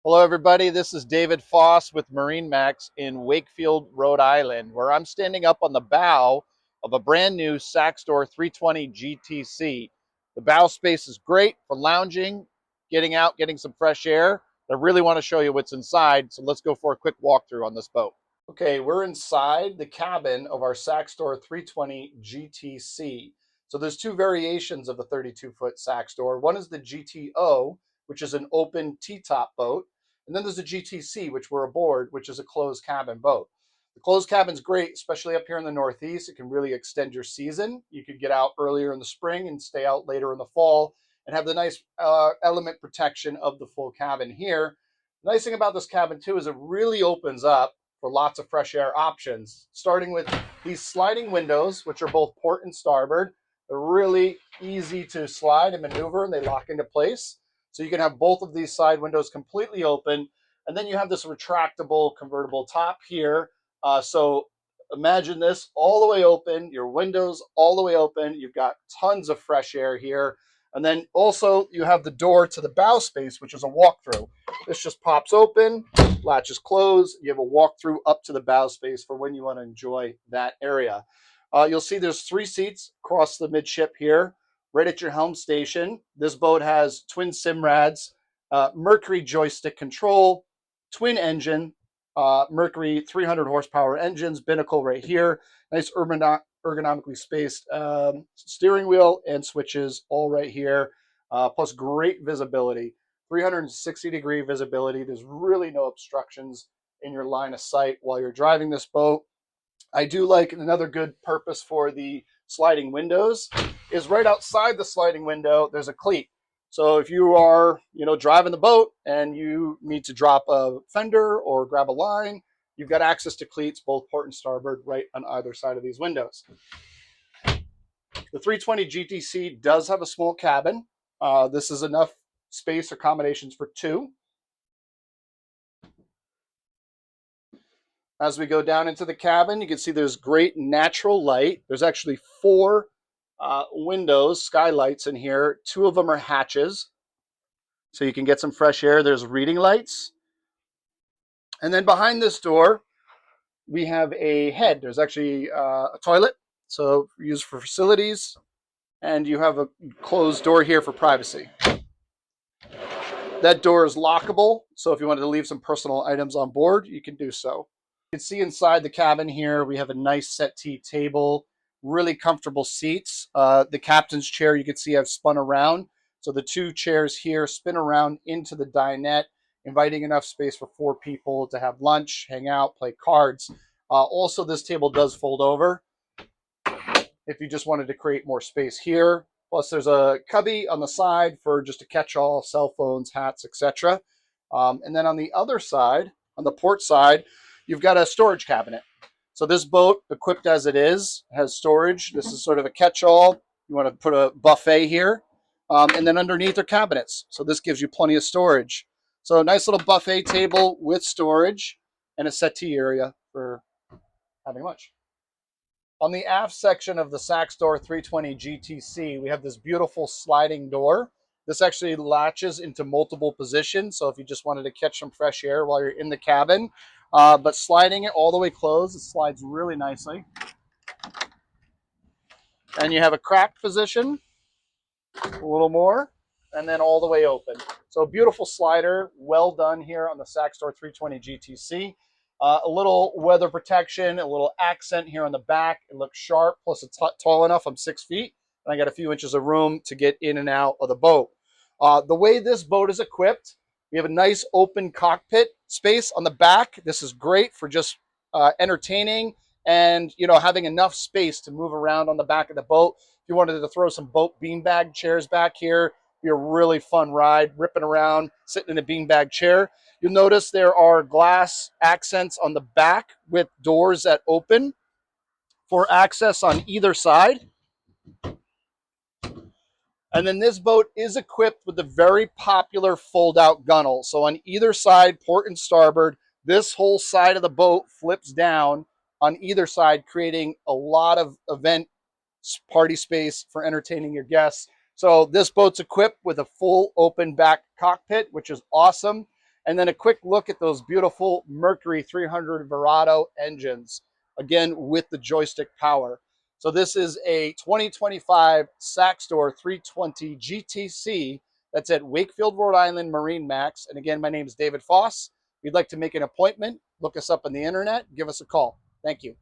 Hello, everybody. This is David Foss with MarineMax in Wakefield, Rhode Island, where I'm standing up on the bow of a brand new Saxdor 320 GTC. The bow space is great for lounging, getting out, getting some fresh air. I really want to show you what's inside, so let's go for a quick walkthrough on this boat. Okay, we're inside the cabin of our Saxdor 320 GTC. So there's two variations of the 32-foot Saxdor. One is the GTO, which is an open T-top boat. And then there's the GTC, which we're aboard, which is a closed cabin boat. The closed cabin's great, especially up here in the Northeast. It can really extend your season. You could get out earlier in the spring and stay out later in the fall and have the nice element protection of the full cabin here. The nice thing about this cabin, too, is it really opens up for lots of fresh air options, starting with these sliding windows, which are both port and starboard. They're really easy to slide and maneuver, and they lock into place. So you can have both of these side windows completely open. And then you have this retractable convertible top here. So imagine this all the way open, your windows all the way open. You've got tons of fresh air here. And then also you have the door to the bow space, which is a walkthrough. This just pops open, latches closed. You have a walkthrough up to the bow space for when you want to enjoy that area. You'll see there's 3 seats across the midship here, right at your helm station. This boat has twin Simrads, Mercury joystick control, twin engine, Mercury 300 horsepower engines, binnacle right here, nice ergonomically spaced steering wheel and switches all right here, plus great visibility, 360-degree visibility. There's really no obstructions in your line of sight while you're driving this boat. I do like another good purpose for the sliding windows is right outside the sliding window, there's a cleat. So if you are, driving the boat and you need to drop a fender or grab a line, you've got access to cleats, both port and starboard, right on either side of these windows. The 320 GTC does have a small cabin. This is enough space accommodations for 2. As we go down into the cabin, you can see there's great natural light. There's actually 4 windows, skylights in here. 2 of them are hatches, so you can get some fresh air. There's reading lights. And then behind this door, we have a head. There's actually a toilet, so used for facilities. And you have a closed door here for privacy. That door is lockable, so if you wanted to leave some personal items on board, you can do so. You can see inside the cabin here, we have a nice settee table, really comfortable seats. The captain's chair, you can see I've spun around. So the 2 chairs here spin around into the dinette, inviting enough space for 4 people to have lunch, hang out, play cards. Also, this table does fold over if you just wanted to create more space here. Plus, there's a cubby on the side for just a catch-all, cell phones, hats, etc. And then on the other side, on the port side, you've got a storage cabinet. So this boat, equipped as it is, has storage. This is sort of a catch-all. You want to put a buffet here. And then underneath are cabinets. So this gives you plenty of storage. So a nice little buffet table with storage and a settee area for having lunch. On the aft section of the Saxdor 320 GTC, we have this beautiful sliding door. This actually latches into multiple positions, so if you just wanted to catch some fresh air while you're in the cabin, but sliding it all the way closed, it slides really nicely. And you have a cracked position, a little more, and then all the way open. So a beautiful slider, well done here on the Saxdor 320 GTC. A little weather protection, a little accent here on the back. It looks sharp, plus it's tall enough. I'm 6 feet, and I got a few inches of room to get in and out of the boat. The way this boat is equipped, we have a nice open cockpit space on the back. This is great for just entertaining and having enough space to move around on the back of the boat. If you wanted to throw some boat beanbag chairs back here, be a really fun ride, ripping around, sitting in a beanbag chair. You'll notice there are glass accents on the back with doors that open for access on either side. And then this boat is equipped with a very popular fold-out gunnel. So on either side, port and starboard, this whole side of the boat flips down on either side, creating a lot of event party space for entertaining your guests. So this boat's equipped with a full open back cockpit, which is awesome. And then a quick look at those beautiful Mercury 300 Verado engines, again with the joystick power. So this is a 2025 Saxdor 320 GTC that's at Wakefield, Rhode Island, MarineMax. And again, my name is David Foss. If you'd like to make an appointment, look us up on the internet, give us a call. Thank you.